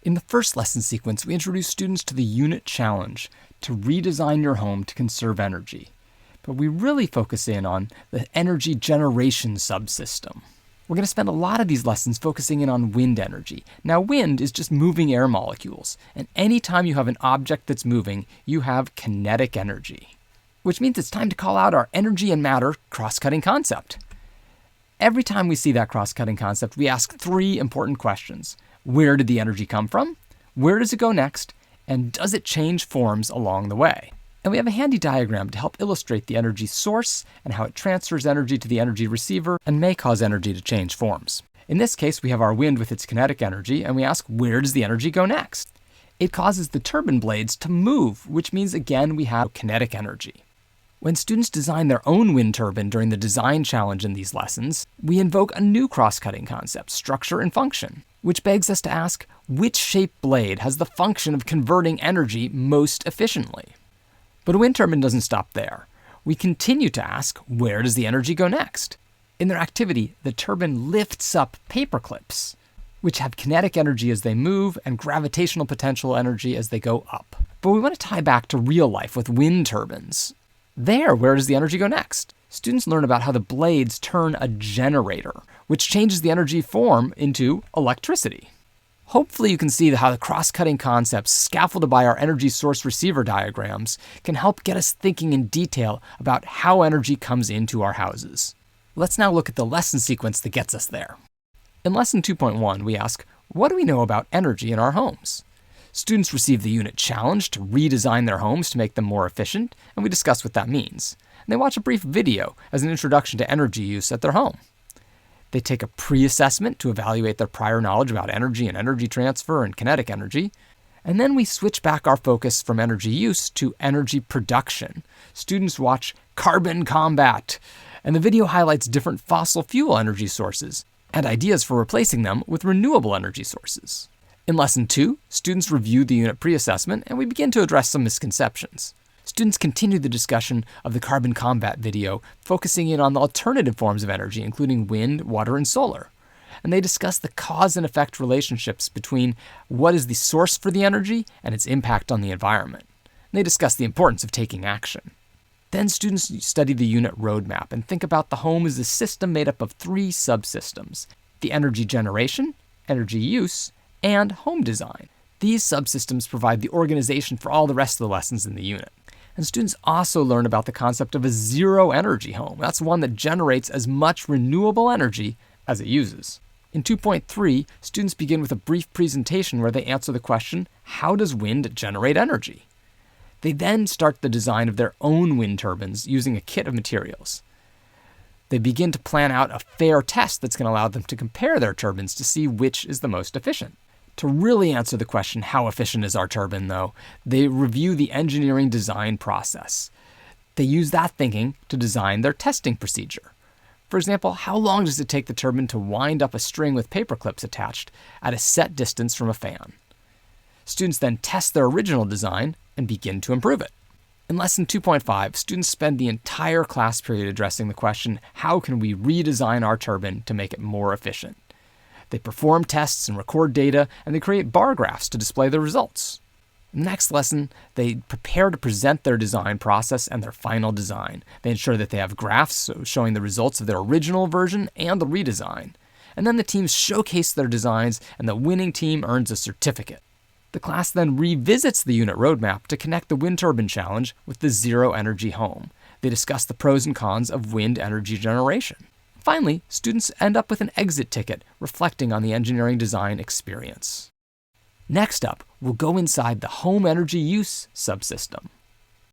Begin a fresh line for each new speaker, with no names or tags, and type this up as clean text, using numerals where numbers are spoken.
In the first lesson sequence, we introduce students to the unit challenge to redesign your home to conserve energy. But we really focus in on the energy generation subsystem. We're going to spend a lot of these lessons focusing in on wind energy. Now, wind is just moving air molecules, and anytime you have an object that's moving, you have kinetic energy, which means it's time to call out our energy and matter cross-cutting concept. Every time we see that cross-cutting concept, we ask three important questions. Where did the energy come from? Where does it go next? And does it change forms along the way? And we have a handy diagram to help illustrate the energy source and how it transfers energy to the energy receiver and may cause energy to change forms. In this case, we have our wind with its kinetic energy, and we ask, where does the energy go next? It causes the turbine blades to move, which means again we have kinetic energy. When students design their own wind turbine during the design challenge in these lessons, we invoke a new cross-cutting concept, structure and function, which begs us to ask, which shaped blade has the function of converting energy most efficiently? But a wind turbine doesn't stop there. We continue to ask, where does the energy go next? In their activity, the turbine lifts up paper clips, which have kinetic energy as they move and gravitational potential energy as they go up. But we want to tie back to real life with wind turbines. Where does the energy go next? Students learn about how the blades turn a generator, which changes the energy form into electricity. Hopefully you can see how the cross-cutting concepts scaffolded by our energy source receiver diagrams can help get us thinking in detail about how energy comes into our houses. Let's now look at the lesson sequence that gets us there. In lesson 2.1, we ask, what do we know about energy in our homes? Students receive the unit challenge to redesign their homes to make them more efficient, and we discuss what that means. And they watch a brief video as an introduction to energy use at their home. They take a pre-assessment to evaluate their prior knowledge about energy and energy transfer and kinetic energy. And then we switch back our focus from energy use to energy production. Students watch Carbon Combat, and the video highlights different fossil fuel energy sources and ideas for replacing them with renewable energy sources. In lesson 2, students review the unit pre-assessment, and we begin to address some misconceptions. Students continue the discussion of the Carbon Combat video, focusing in on the alternative forms of energy, including wind, water, and solar. And they discuss the cause and effect relationships between what is the source for the energy and its impact on the environment. And they discuss the importance of taking action. Then students study the unit roadmap and think about the home as a system made up of 3 subsystems: the energy generation, energy use, and home design. These subsystems provide the organization for all the rest of the lessons in the unit. And students also learn about the concept of a zero-energy home. That's one that generates as much renewable energy as it uses. In 2.3, students begin with a brief presentation where they answer the question, how does wind generate energy? They then start the design of their own wind turbines using a kit of materials. They begin to plan out a fair test that's going to allow them to compare their turbines to see which is the most efficient. To really answer the question, how efficient is our turbine, though, they review the engineering design process. They use that thinking to design their testing procedure. For example, how long does it take the turbine to wind up a string with paper clips attached at a set distance from a fan? Students then test their original design and begin to improve it. In lesson 2.5, students spend the entire class period addressing the question, how can we redesign our turbine to make it more efficient? They perform tests and record data, and they create bar graphs to display the results. In the next lesson, they prepare to present their design process and their final design. They ensure that they have graphs showing the results of their original version and the redesign. And then the teams showcase their designs, and the winning team earns a certificate. The class then revisits the unit roadmap to connect the wind turbine challenge with the zero-energy home. They discuss the pros and cons of wind energy generation. Finally, students end up with an exit ticket reflecting on the engineering design experience. Next up, we'll go inside the home energy use subsystem.